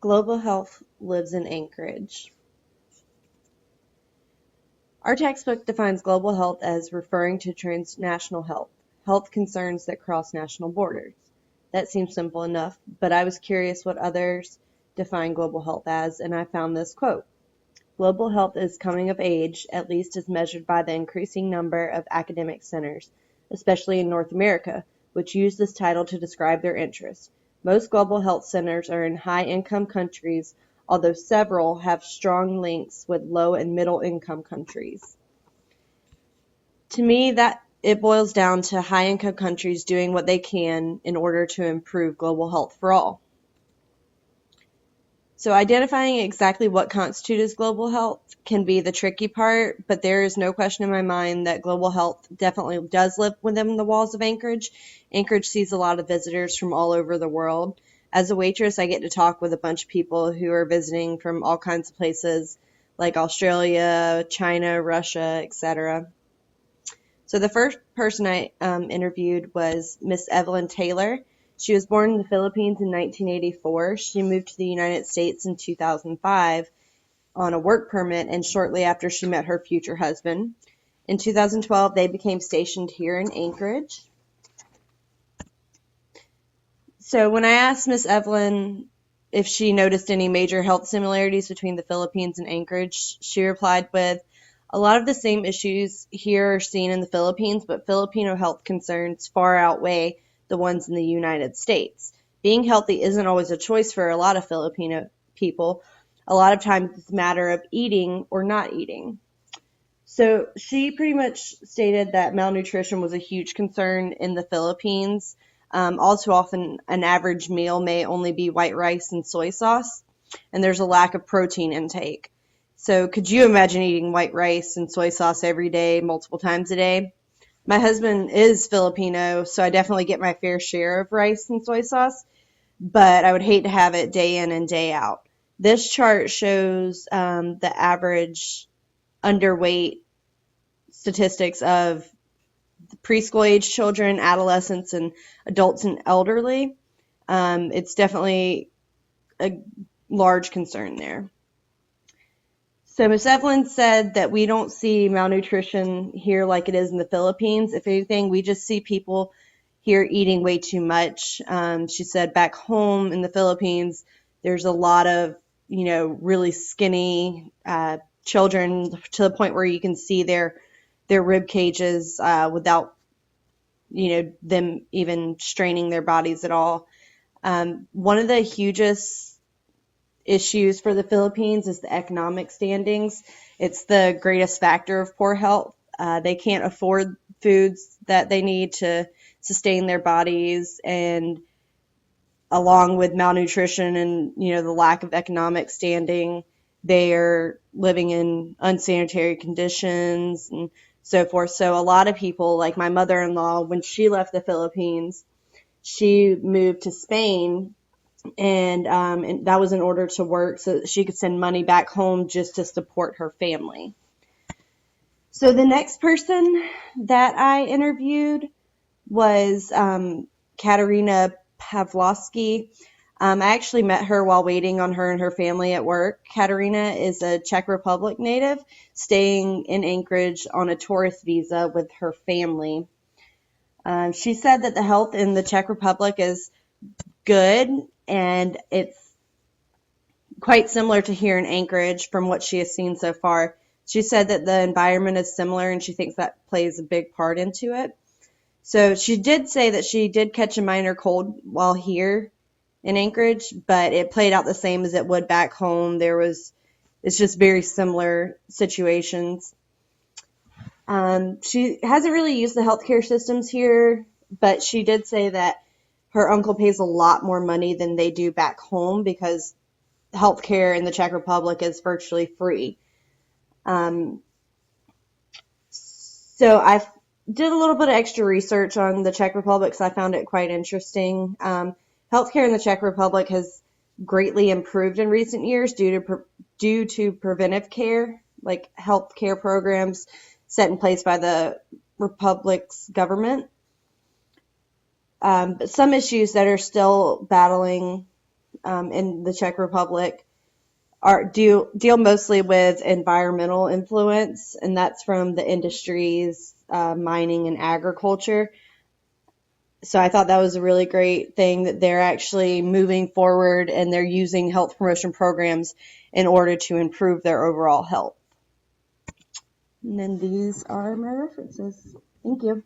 Global health lives in Anchorage. Our textbook defines global health as referring to transnational health concerns that cross national borders. That seems simple enough, but I was curious what others define global health as, and I found this quote. Global health is coming of age, at least as measured by the increasing number of academic centers, especially in North America, which use this title to describe their interests. Most global health centers are in high-income countries, although several have strong links with low and middle-income countries. To me, that it boils down to high-income countries doing what they can in order to improve global health for all. So identifying exactly what constitutes global health can be the tricky part, but there is no question in my mind that global health definitely does live within the walls of Anchorage. Anchorage sees a lot of visitors from all over the world. As a waitress, I get to talk with a bunch of people who are visiting from all kinds of places like Australia, China, Russia, etc. So the first person I interviewed was Miss Evelyn Taylor. She was born in the Philippines in 1984. She moved to the United States in 2005 on a work permit and shortly after she met her future husband. In 2012, they became stationed here in Anchorage. So when I asked Miss Evelyn if she noticed any major health similarities between the Philippines and Anchorage, she replied with, a lot of the same issues here are seen in the Philippines, but Filipino health concerns far outweigh the ones in the United States. Being healthy isn't always a choice for a lot of Filipino people. A lot of times it's a matter of eating or not eating. So she pretty much stated that malnutrition was a huge concern in the Philippines. All too often, an average meal may only be white rice and soy sauce, and there's a lack of protein intake. So could you imagine eating white rice and soy sauce every day, multiple times a day? My husband is Filipino, so I definitely get my fair share of rice and soy sauce, but I would hate to have it day in and day out. This chart shows the average underweight statistics of preschool age children, adolescents, and adults and elderly. It's definitely a large concern there. So Ms. Evelyn said that we don't see malnutrition here like it is in the Philippines. If anything, we just see people here eating way too much. She said back home in the Philippines, there's a lot of, really skinny children to the point where you can see their rib cages without, them even straining their bodies at all. One of the hugest issues for the Philippines is the economic standings. It's the greatest factor of poor health. They can't afford foods that they need to sustain their bodies, and along with malnutrition and the lack of economic standing, they are living in unsanitary conditions and so forth. So a lot of people, like my mother-in-law, when she left the Philippines, she moved to Spain, and that was in order to work so that she could send money back home just to support her family. So the next person that I interviewed was Katerina Pavlovsky. I actually met her while waiting on her and her family at work. Katerina is a Czech Republic native staying in Anchorage on a tourist visa with her family. She said that the health in the Czech Republic is good, and it's quite similar to here in Anchorage from what she has seen so far. She said that the environment is similar, and she thinks that plays a big part into it. So she did say that she did catch a minor cold while here in Anchorage, but it played out the same as it would back home. It's just very similar situations. She hasn't really used the healthcare systems here, but she did say that her uncle pays a lot more money than they do back home because healthcare in the Czech Republic is virtually free. So I did a little bit of extra research on the Czech Republic because I found it quite interesting. Healthcare in the Czech Republic has greatly improved in recent years due to preventive care, like health care programs set in place by the Republic's government. But some issues that are still battling in the Czech Republic deal mostly with environmental influence, and that's from the industries, mining and agriculture. So I thought that was a really great thing that they're actually moving forward and they're using health promotion programs in order to improve their overall health. And then these are my references. Thank you.